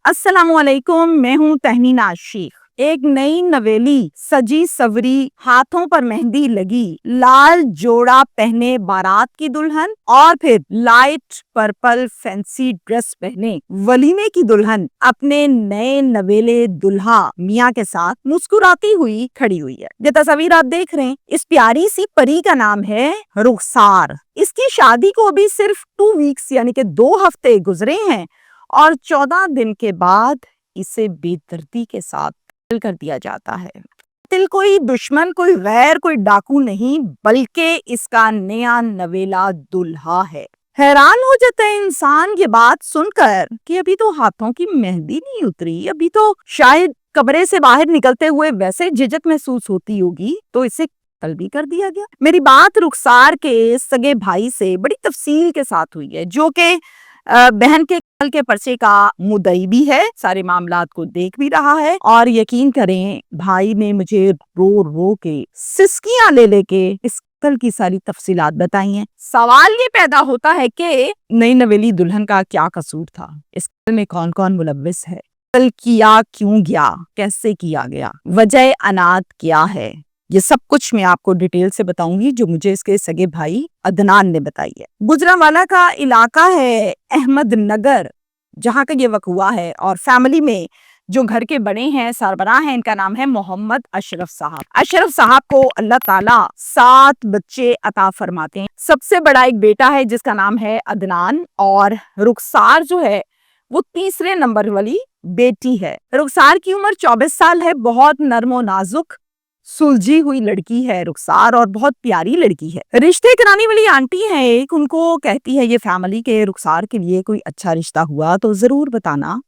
अस्सलाम वालेकुम, मैं हूँ तहनीना शेख। एक नई नवेली सजी सवरी, हाथों पर मेहंदी लगी, लाल जोड़ा पहने बारात की दुल्हन और फिर लाइट पर्पल फैंसी ड्रेस पहने वलीमे की दुल्हन अपने नए नवेले दुल्हा मियाँ के साथ मुस्कुराती हुई खड़ी हुई है। ये तस्वीर आप देख रहे हैं, इस प्यारी सी परी का नाम है रुखसार। इसकी शादी को अभी सिर्फ 2 वीक्स यानी कि 2 हफ्ते गुजरे हैं और 14 दिन के बाद इसे बेदर्दी के साथ कत्ल कर दिया जाता है। कातिल कोई दुश्मन, कोई गैर, कोई डाकू नहीं, बल्कि इसका नया नवेला दुल्हा है। हैरान हो जाता है इंसान ये बात सुनकर कि अभी तो हाथों की मेहंदी नहीं उतरी, अभी तो शायद कमरे से बाहर निकलते हुए वैसे झिझक महसूस होती होगी, तो इसे कत्ल भी कर दिया गया। मेरी बात रुखसार के सगे भाई से बड़ी तफसील के साथ हुई है, जो कि बहन के कत्ल के पर्चे का मुद्दई भी है, सारे मामलात को देख भी रहा है। और यकीन करें, भाई ने मुझे रो रो के सिसकियां ले लेके इस कत्ल की सारी तफसीलात बताई हैं। सवाल ये पैदा होता है कि नई नवेली दुल्हन का क्या कसूर था, इस कत्ल में कौन कौन मुलव्विस है, कत्ल किया क्यों गया, कैसे किया गया, वजह अनात क्या है, ये सब कुछ मैं आपको डिटेल से बताऊंगी जो मुझे इसके सगे भाई अदनान ने बताई है। गुजरांवाला का इलाका है अहमद नगर, जहाँ का ये वक़ुआ है, और फैमिली में जो घर के बड़े हैं, सरबराह हैं, इनका नाम है मोहम्मद अशरफ साहब। अशरफ साहब को अल्लाह ताला 7 बच्चे अता फरमाते हैं। सबसे बड़ा एक बेटा है जिसका नाम है अदनान, और रुखसार जो है वो तीसरे नंबर वाली बेटी है। रुखसार की उम्र 24 साल है, बहुत नर्म नाजुक सुलझी हुई लड़की है रुखसार, और बहुत प्यारी लड़की है। रिश्ते कराने वाली आंटी है एक, उनको कहती है ये फैमिली के रुखसार के लिए कोई अच्छा रिश्ता हुआ तो जरूर बताना,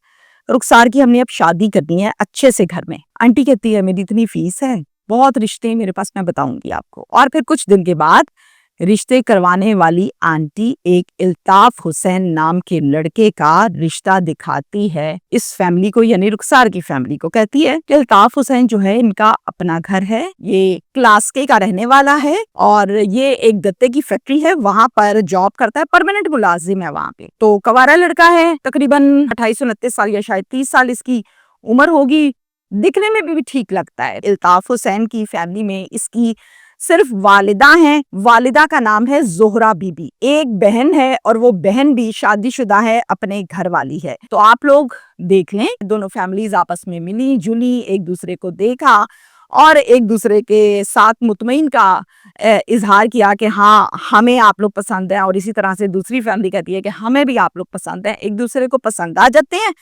रुखसार की हमने अब शादी करनी है अच्छे से घर में। आंटी कहती है मेरी इतनी फीस है, बहुत रिश्ते मेरे पास, मैं बताऊंगी आपको। और फिर कुछ दिन के बाद रिश्ते करवाने वाली आंटी एक इल्ताफ हुसैन नाम के लड़के का रिश्ता दिखाती है इस फैमिली को, यानी रुखसार की फैमिली को। कहती है कि इल्ताफ हुसैन जो है इनका अपना घर है, ये क्लास के का रहने वाला है, और ये एक गत्ते की फैक्ट्री है, वहां पर जॉब करता है, परमानेंट मुलाजिम है वहां पे। तो कवारा लड़का है, तकरीबन 28-29 साल या शायद 30 साल इसकी उम्र होगी, दिखने में भी ठीक लगता है। इल्ताफ हुसैन की फैमिली में इसकी सिर्फ वालिदा हैं, वालिदा का नाम है जोहरा बीबी। एक बहन है और वो बहन भी शादीशुदा है, अपने घर वाली है। तो आप लोग देख लें, दोनों फैमिलीज आपस में मिली जुली, एक दूसरे को देखा और एक दूसरे के साथ मुतमईन का इजहार किया कि हाँ हमें आप लोग पसंद है, और इसी तरह से दूसरी फैमिली कहती है कि हमें भी आप लोग पसंद है। एक दूसरे को पसंद आ जाते हैं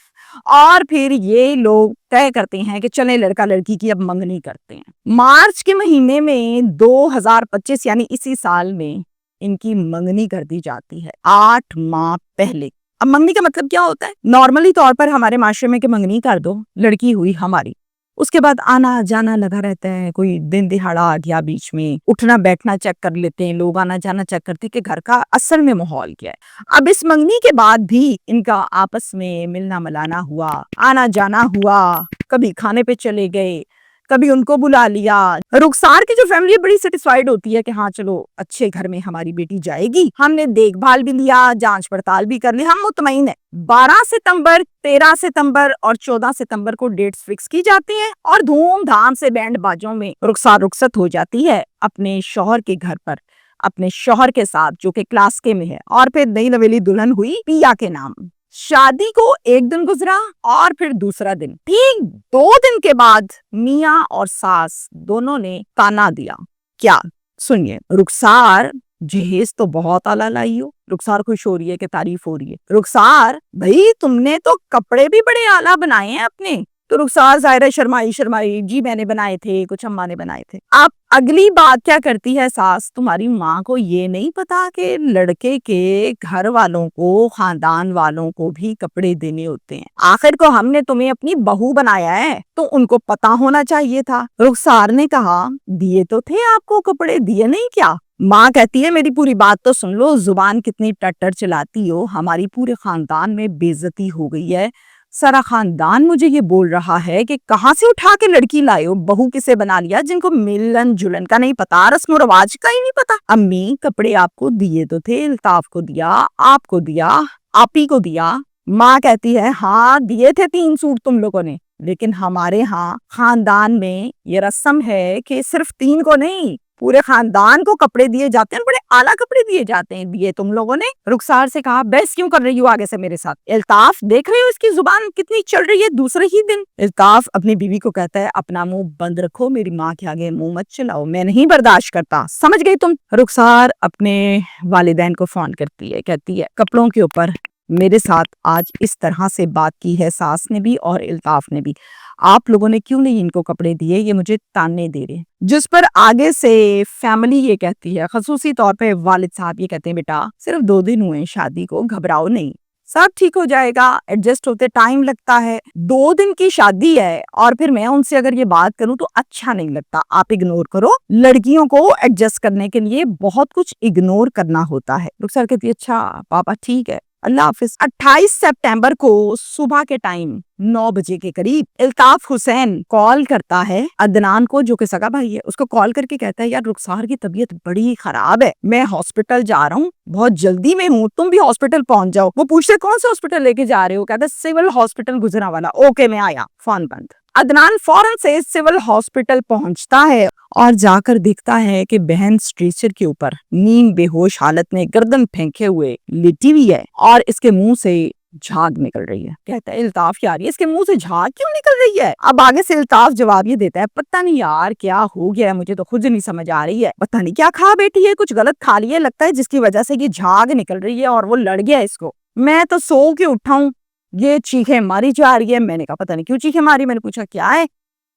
और फिर ये लोग तय करते हैं कि चलें लड़का लड़की की अब मंगनी करते हैं। मार्च के महीने में 2025 यानी इसी साल में इनकी मंगनी कर दी जाती है, 8 माह पहले। अब मंगनी का मतलब क्या होता है? नॉर्मली तौर पर हमारे माशरे में कि मंगनी कर दो, लड़की हुई हमारी, उसके बाद आना जाना लगा रहता है, कोई दिन दिहाड़ा आ गया बीच में, उठना बैठना चेक कर लेते हैं लोग, आना जाना चेक करते हैं कि घर का असल में माहौल क्या है। अब इस मंगनी के बाद भी इनका आपस में मिलना मिलाना हुआ, आना जाना हुआ, कभी खाने पे चले गए, कभी उनको बुला लिया। रुखसार की जो फैमिली बड़ी सेटिस्फाइड होती है कि हाँ चलो अच्छे घर में हमारी बेटी जाएगी, हमने देखभाल भी लिया, जांच पड़ताल भी कर ली, हम मुतमईन है। 12 सितंबर, 13 सितंबर और 14 सितंबर को डेट्स फिक्स की जाती हैं और धूमधाम से बैंड बाजों में रुखसार रुखसत हो जाती है अपने शौहर के घर पर, अपने शौहर के साथ जो कि क्लास के में है। और फिर नई नवेली दुल्हन हुई पिया के नाम। शादी को 1 दिन गुजरा और फिर दूसरा दिन, ठीक 2 दिन के बाद मियाँ और सास दोनों ने ताना दिया। क्या? सुनिए। रुखसार जहेज तो बहुत आला लाई हो। रुखसार खुश हो रही है कि तारीफ हो रही है। रुखसार भाई तुमने तो कपड़े भी बड़े आला बनाए हैं अपने। तो रुखसार ज़ाहिर शर्माई शर्माई, जी मैंने बनाए थे, कुछ अम्मा ने बनाए थे। अब अगली बात क्या करती है सास, तुम्हारी माँ को ये नहीं पता कि लड़के के घर वालों को, खानदान वालों को भी कपड़े देने होते हैं? आखिर को हमने तुम्हें अपनी बहू बनाया है तो उनको पता होना चाहिए था। रुखसार ने कहा दिए तो थे आपको कपड़े, दिए नहीं क्या? माँ कहती है मेरी पूरी बात तो सुन लो, जुबान कितनी टट्टर चलाती हो, हमारी पूरे खानदान में बेइज्जती हो गई है, सारा खानदान मुझे ये बोल रहा है कि कहाँ से उठा के लड़की लाए हो, बहू किसे बना लिया, जिनको मिलन जुलन का नहीं पता, रस्म रवाज का ही नहीं पता। अम्मी कपड़े आपको दिए तो थे, इल्ताफ को दिया, आपको दिया, आपी को दिया, माँ कहती है हाँ दिए थे 3 सूट तुम लोगों ने, लेकिन हमारे यहाँ खानदान में ये रस्म है कि सिर्फ 3 को नहीं पूरे खानदान को कपड़े दिए जाते हैं, बड़े आला कपड़े दिए जाते हैं। दिए तुम लोगों ने। रुखसार से कहा बहस क्यों कर रही हो आगे से मेरे साथ। इल्ताफ देख रहे हो इसकी जुबान कितनी चल रही है। दूसरे ही दिन इल्ताफ अपनी बीवी को कहता है अपना मुंह बंद रखो, मेरी माँ के आगे मुंह मत चलाओ, मैं नहीं बर्दाश्त करता, समझ गई तुम। रुखसार अपने वालिदैन को फोन करती है, कहती है कपड़ों के ऊपर मेरे साथ आज इस तरह से बात की है सास ने भी और इल्ताफ ने भी, आप लोगों ने क्यों नहीं इनको कपड़े दिए, ये मुझे ताने दे रहे हैं। जिस पर आगे से फैमिली ये कहती है, खसूसी तौर पे वालिद साहब ये कहते हैं बेटा सिर्फ 2 दिन हुए शादी को, घबराओ नहीं, सब ठीक हो जाएगा, एडजस्ट होते टाइम लगता है। 2 दिन की शादी है और फिर मैं उनसे अगर ये बात करूं तो अच्छा नहीं लगता, आप इग्नोर करो। लड़कियों को एडजस्ट करने के लिए बहुत कुछ इग्नोर करना होता है। रुखसार कहती है अच्छा पापा ठीक है, अल्लाह हाफिज। 28 सितंबर को सुबह के टाइम 9 बजे के करीब इल्ताफ हुसैन कॉल करता है अदनान को, जो कि सगा भाई है, उसको कॉल करके कहता है यार रुखसार की तबीयत बड़ी खराब है, मैं हॉस्पिटल जा रहा हूँ, बहुत जल्दी में हूँ, तुम भी हॉस्पिटल पहुंच जाओ। वो पूछते कौन से हॉस्पिटल लेके जा रहे हो, कहता है सिविल हॉस्पिटल गुजरांवाला। ओके मैं आया। फोन बंद। अदनान फौरन से सिविल हॉस्पिटल पहुंचता है और जाकर देखता है कि बहन स्ट्रेचर के ऊपर नींद बेहोश हालत में गर्दन फेंके हुए लेटी हुई है और इसके मुंह से झाग निकल रही है। कहता है इल्ताफ यार इसके मुंह से झाग क्यों निकल रही है। अब आगे से इल्ताफ जवाब ये देता है पता नहीं यार क्या हो गया है, मुझे तो खुद नहीं समझ आ रही है, पता नहीं क्या खा बैठी है, कुछ गलत खा लिया लगता है जिसकी वजह से ये झाग निकल रही है और वो लड़ गया इसको। मैं तो सो के उठा हूँ, ये चीखें मारी जा रही है। मैंने कहा पता नहीं क्यों चीखें मारी, मैंने पूछा क्या है,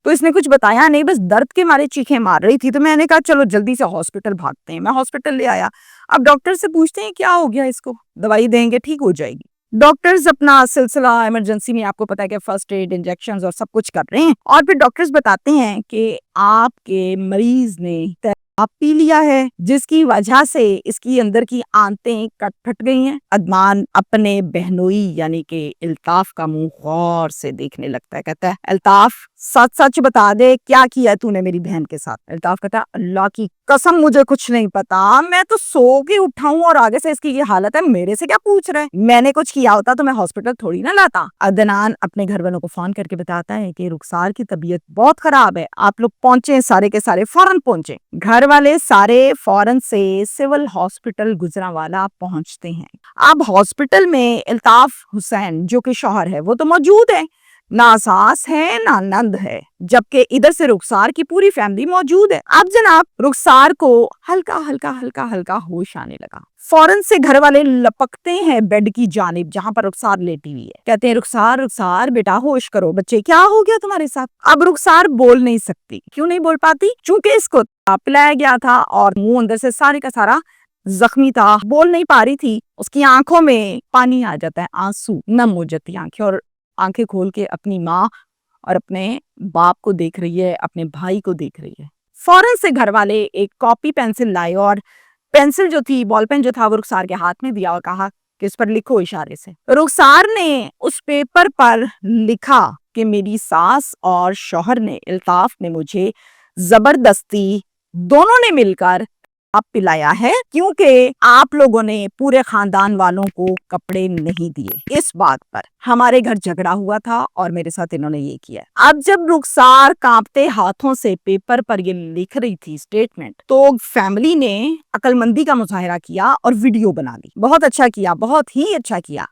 तो इसने कुछ बताया नहीं, बस दर्द के मारे चीखें मार रही थी। तो मैंने कहा चलो जल्दी से हॉस्पिटल भागते हैं। मैं हॉस्पिटल ले आया। अब डॉक्टर से पूछते हैं क्या हो गया इसको, दवाई देंगे ठीक हो जाएगी। डॉक्टर्स अपना सिलसिला इमरजेंसी में आपको पता है कि फर्स्ट एड इंजेक्शंस और सब कुछ कर रहे हैं और फिर डॉक्टर्स बताते हैं कि आपके मरीज ने आप पी लिया है जिसकी वजह से इसकी अंदर की आंतें कट फट गई हैं। अदनान अपने बहनोई यानी कि इल्ताफ का मुंह गौर से देखने लगता है। कहता है इल्ताफ सच सच बता दे क्या किया तूने मेरी बहन के साथ। इल्ताफ कहता है अल्लाह की कसम मुझे कुछ नहीं पता, मैं तो सो के उठा हूँ और आगे से इसकी ये हालत है, मेरे से क्या पूछ रहे हैं, मैंने कुछ किया होता तो मैं हॉस्पिटल थोड़ी ना लाता। अदनान अपने घर वालों को फोन करके बताता है कि रुखसार की तबीयत बहुत खराब है, आप लोग पहुंचे, सारे के सारे फौरन पहुंचे। घर वाले सारे फौरन से सिविल हॉस्पिटल गुजरांवाला पहुंचते हैं। अब हॉस्पिटल में इल्ताफ हुसैन जो कि शौहर है वो तो मौजूद है, ना सास है ना नंद है, जबकि इधर से रुखसार की पूरी फैमिली मौजूद है। अब जनाब रुखसार को हल्का हल्का हल्का हल्का होश आने लगा। फौरन से घर वाले लपकते हैं बेड की जानिब जहां पर रुखसार लेटी हुई है। कहते हैं रुखसार रुखसार बेटा होश करो, बच्चे क्या हो गया तुम्हारे साथ। अब रुखसार बोल नहीं सकती। क्यों नहीं बोल पाती, चूंकि इसको पिलाया गया था और मुंह अंदर से सारे का सारा जख्मी था, बोल नहीं पा रही थी। उसकी आंखों में पानी आ जाता है, आंसू नम हो जाती आंखें और आंखें खोल के अपनी माँ और अपने बाप को देख रही है, अपने भाई को देख रही है। फौरन से घर वाले एक कॉपी पेंसिल लाए और पेंसिल जो थी, बॉल पेन जो था वो रुखसार के हाथ में दिया और कहा कि इस पर लिखो इशारे से। रुखसार ने उस पेपर पर लिखा कि मेरी सास और शौहर ने, इल्ताफ ने मुझे जबरदस्ती दोनों ने मिलकर आप पिलाया है क्योंकि आप लोगों ने पूरे खानदान वालों को कपड़े नहीं दिए। इस बात पर हमारे घर झगड़ा हुआ था और मेरे साथ इन्होंने ये किया। अब जब रुखसार कांपते हाथों से पेपर पर ये लिख रही थी स्टेटमेंट, तो फैमिली ने अक्लमंदी का मुजाहरा किया और वीडियो बना ली। बहुत अच्छा किया, बहुत ही अच्छा किया।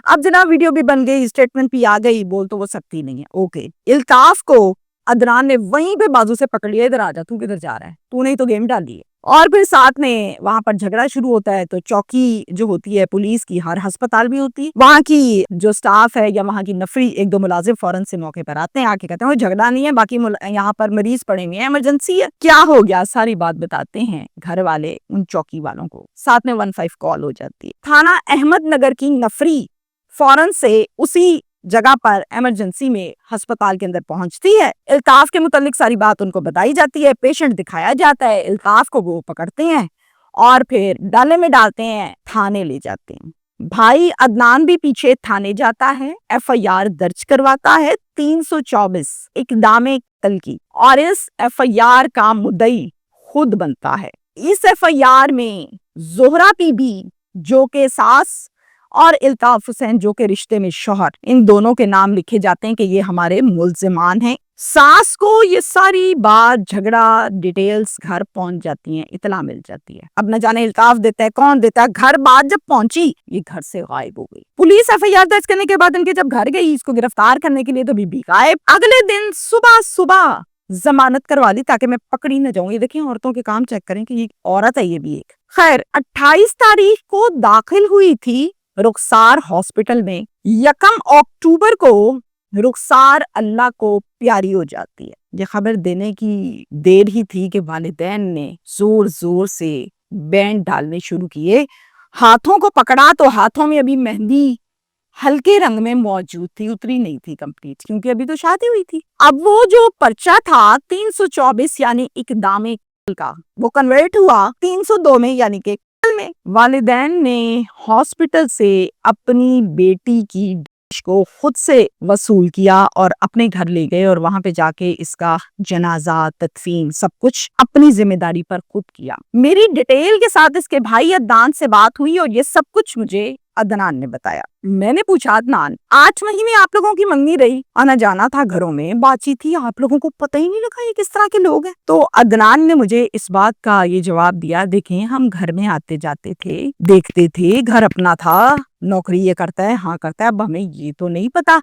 अब जनाब वीडियो भी बन गई, स्टेटमेंट भी आ गई, बोल तो वो सकती नहीं है। ओके, इल्ताफ को अदनान ने वहीं पे बाजू से पकड़ लिया, इधर आ जा, तू किधर जा रहा है, तूने ही तो गेम डाली है। और फिर साथ में वहां पर झगड़ा शुरू होता है। तो चौकी जो होती है पुलिस की, हर अस्पताल भी होती है, वहां की जो स्टाफ है या वहां की नफरी 1-2 मुलाजिम फौरन से मौके पर आते हैं, आके कहते हैं झगड़ा नहीं है, बाकी यहाँ पर मरीज पड़े हुए हैं, इमरजेंसी है, क्या हो गया, सारी बात बताते हैं घर वाले उन चौकी वालों को। साथ में 15 कॉल हो जाती है। थाना अहमदनगर की नफरी फौरन से उसी जगह पर इमरजेंसी में अस्पताल के अंदर पहुंचती है। इल्ताफ के मुतालिक सारी बात उनको बताई जाती है, पेशेंट दिखाया जाता है, इल्ताफ को वो पकड़ते हैं और फिर डाले में डालते हैं, थाने ले जाते हैं। भाई अदनान भी पीछे थाने जाता है, FIR दर्ज करवाता है 324 इक़दाम कत्ल की, और इस FIR का मुद्दई खुद बनता है। इस FIR में जोहरा बीबी जो के सास اور الطاف حسین جو کہ رشتے میں شوہر، ان دونوں کے نام لکھے جاتے ہیں کہ یہ ہمارے ملزمان ہیں۔ ساس کو یہ ساری بات جھگڑا ڈیٹیلز گھر پہنچ جاتی ہیں، اطلاع مل جاتی ہے۔ اب نہ جانے الطاف دیتا ہے کون دیتا ہے، گھر بات جب پہنچی یہ گھر سے غائب ہو گئی۔ پولیس ایف آئی آر درج کرنے کے بعد ان کے جب گھر گئی اس کو گرفتار کرنے کے لیے تو بی بی غائب۔ اگلے دن صبح ضمانت کروا لی تاکہ میں پکڑی نہ جاؤں۔ یہ دیکھیں عورتوں کے کام چیک کریں کہ یہ عورت ہے یہ بھی ایک۔ خیر 28 تاریخ کو داخل ہوئی تھی رخسار ہاسپٹل میں، 1 اکتوبر کو رخسار اللہ کو پیاری ہو جاتی ہے۔ یہ خبر دینے کی دیر ہی تھی کہ والدین نے زور زور سے بینڈ ڈالنے شروع کیے۔ ہاتھوں کو پکڑا تو ہاتھوں میں ابھی مہندی ہلکے رنگ میں موجود تھی، اتری نہیں تھی کمپلیٹ، کیونکہ ابھی تو شادی ہوئی تھی۔ اب وہ جو پرچہ تھا 324 یعنی اقدام قتل کا، وہ کنورٹ ہوا 302 میں یعنی کہ قتل میں۔ والدین نے ہاسپٹل سے اپنی بیٹی کی ڈش کو خود سے وصول کیا اور اپنے گھر لے گئے اور وہاں پہ جا کے اس کا جنازہ، تدفین سب کچھ اپنی ذمہ داری پر خود کیا۔ میری ڈیٹیل کے ساتھ اس کے بھائی عدنان سے بات ہوئی اور یہ سب کچھ مجھے عدنان نے بتایا۔ میں نے پوچھا عدنان 8 مہینے آپ لوگوں کی منگنی رہی، آنا جانا تھا، گھروں میں بات چیت تھی، آپ لوگوں کو پتہ ہی نہیں لگا یہ کس طرح کے لوگ ہیں؟ تو عدنان نے مجھے اس بات کا یہ جواب دیا، دیکھیں ہم گھر میں آتے جاتے تھے، دیکھتے تھے، گھر اپنا تھا، نوکری یہ کرتا ہے، ہاں کرتا ہے، اب ہمیں یہ تو نہیں پتا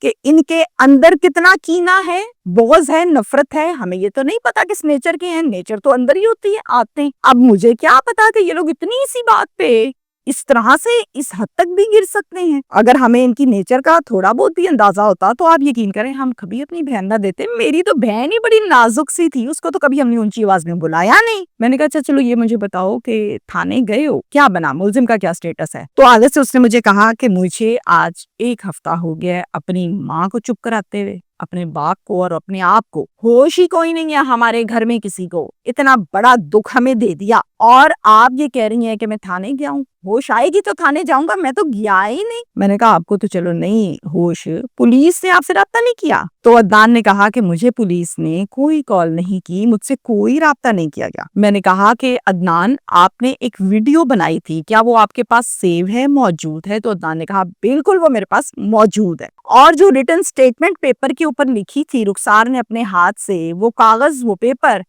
کہ ان کے اندر کتنا کینہ ہے، بغض ہے، نفرت ہے، ہمیں یہ تو نہیں پتا کس نیچر کے ہیں، نیچر تو اندر ہی ہوتی ہے، آتے ہیں۔ اب مجھے کیا پتا کہ یہ لوگ اتنی سی بات پہ اس طرح سے اس حد تک بھی گر سکتے ہیں۔ اگر ہمیں ان کی نیچر کا تھوڑا بہت بھی اندازہ ہوتا تو آپ یقین کریں ہم کبھی اپنی بہن نہ دیتے۔ میری تو بہن ہی بڑی نازک سی تھی، اس کو تو کبھی ہم نے اونچی آواز میں بلایا نہیں۔ میں نے کہا اچھا چلو یہ مجھے بتاؤ کہ تھانے گئے ہو، کیا بنا، ملزم کا کیا سٹیٹس ہے؟ تو آگے سے اس نے مجھے کہا کہ مجھے آج 1 ہفتہ ہو گیا ہے اپنی ماں کو چپ کراتے ہوئے، اپنے باپ کو اور اپنے آپ کو، ہوش ہی کوئی نہیں ہے ہمارے گھر میں کسی کو، اتنا بڑا دکھ ہمیں دے دیا اور آپ یہ کہہ رہی ہیں کہ میں تھانے گیا ہوں، ہوش آئے گی تو تھانے جاؤں گا، میں تو گیا ہی نہیں۔ میں نے کہا آپ کو تو چلو نہیں ہوش، پولیس نے آپ سے رابطہ نہیں کیا؟ تو عدنان نے کہا کہ مجھے پولیس نے کوئی کال نہیں کی، مجھ سے کوئی رابطہ نہیں کیا گیا۔ میں نے کہا کہ عدنان آپ نے ایک ویڈیو بنائی تھی، کیا وہ آپ کے پاس سیو ہے، موجود ہے؟ تو عدنان نے کہا بالکل وہ میرے پاس موجود ہے، اور جو ریٹن سٹیٹمنٹ پیپر کے اوپر لکھی تھی رخسار نے اپنے ہاتھ سے، وہ کاغذ وہ پیپر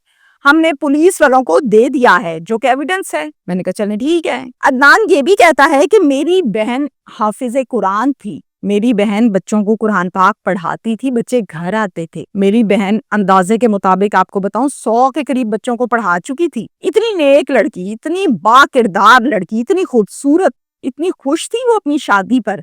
ہم نے پولیس والوں کو دے دیا ہے جو کہ ایویڈنس ہے۔ میں نے کہا چلیں ٹھیک ہے۔ عدنان یہ بھی کہتا ہے کہ میری بہن حافظ قرآن تھی، میری بہن بچوں کو قرآن پاک پڑھاتی تھی، بچے گھر آتے تھے، میری بہن اندازے کے مطابق آپ کو بتاؤں 100 کے قریب بچوں کو پڑھا چکی تھی۔ اتنی نیک لڑکی، اتنی با کردار لڑکی، اتنی خوبصورت، اتنی خوش تھی وہ اپنی شادی پر،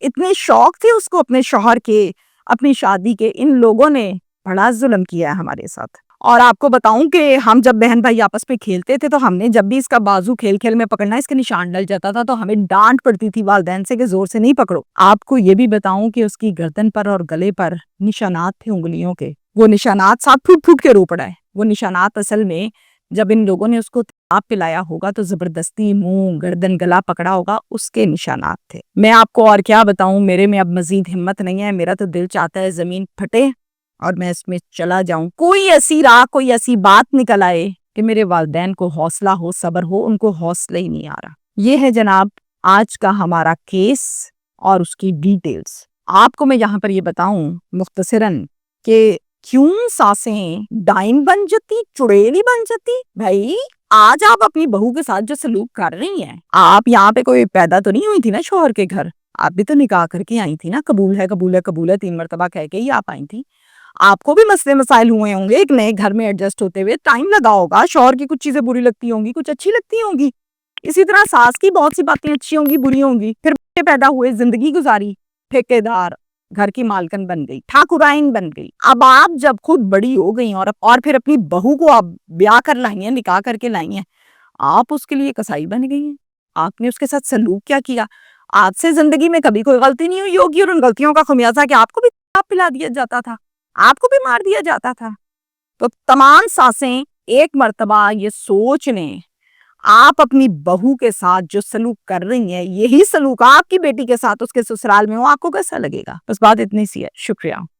اتنے شوق تھے اس کو اپنے شوہر کے، اپنی شادی کے۔ ان لوگوں نے بڑا ظلم کیا ہے ہمارے ساتھ۔ اور آپ کو بتاؤں کہ ہم جب بہن بھائی آپس میں کھیلتے تھے تو ہم نے جب بھی اس کا بازو کھیل کھیل میں پکڑنا، اس کے نشان ڈل جاتا تھا تو ہمیں ڈانٹ پڑتی تھی والدین سے کہ زور سے نہیں پکڑو۔ آپ کو یہ بھی بتاؤں کہ اس کی گردن پر اور گلے پر نشانات تھے انگلیوں کے، وہ نشانات ساتھ پھوٹ پھوٹ کے رو پڑا ہے۔ وہ نشانات اصل میں جب ان لوگوں نے اس کو تیزاب پلایا ہوگا تو زبردستی منہ، گردن، گلا پکڑا ہوگا، اس کے نشانات تھے۔ میں آپ کو اور کیا بتاؤں، میرے میں اب مزید ہمت نہیں ہے، میرا تو دل چاہتا ہے زمین پھٹے اور میں اس میں چلا جاؤں، کوئی ایسی راہ، کوئی ایسی بات نکل آئے کہ میرے والدین کو حوصلہ ہو، صبر ہو، ان کو حوصلہ ہی نہیں آ رہا۔ یہ ہے جناب آج کا ہمارا کیس اور اس کی ڈیٹیلز۔ آپ کو میں یہاں پر یہ بتاؤں مختصراً کہ کیوں ساسیں ڈائن بن جاتی، چڑیلی بن جاتی؟ بھائی آج آپ اپنی بہو کے ساتھ جو سلوک کر رہی ہیں، آپ یہاں پہ کوئی پیدا تو نہیں ہوئی تھی نا شوہر کے گھر، آپ بھی تو نکاح کر کے آئی تھی نا، قبول ہے قبول ہے قبول ہے 3 مرتبہ کہہ کے ہی آپ آئی تھی۔ آپ کو بھی مسئلے مسائل ہوئے ہوں گے، ایک نئے گھر میں ایڈجسٹ ہوتے ہوئے ٹائم لگا ہوگا، شوہر کی کچھ چیزیں بری لگتی ہوں گی، کچھ اچھی لگتی ہوں گی، اسی طرح ساس کی بہت سی باتیں اچھی ہوں گی، بری ہوں گی، پھر بچے پیدا ہوئے، زندگی گزاری، ٹھیکیدار، گھر کی مالکن بن گئی، ٹھاکرائن بن گئی۔ اب آپ جب خود بڑی ہو گئی اور پھر اپنی بہو کو آپ بیاہ کر لائی ہیں، نکاح کر کے لائی ہیں، آپ اس کے لیے کسائی بن گئی ہیں، آپ نے اس کے ساتھ سلوک کیا کیا؟ آج سے زندگی میں کبھی کوئی غلطی نہیں ہوئی ہوگی اور ان غلطیوں کا خمیازہ کہ آپ کو بھی پلا دیا جاتا تھا، آپ کو بھی مار دیا جاتا تھا۔ تو تمام ساسیں ایک مرتبہ یہ سوچ لیں، آپ اپنی بہو کے ساتھ جو سلوک کر رہی ہیں، یہی سلوک آپ کی بیٹی کے ساتھ اس کے سسرال میں ہو، آپ کو کیسا لگے گا؟ بس بات اتنی سی ہے۔ شکریہ۔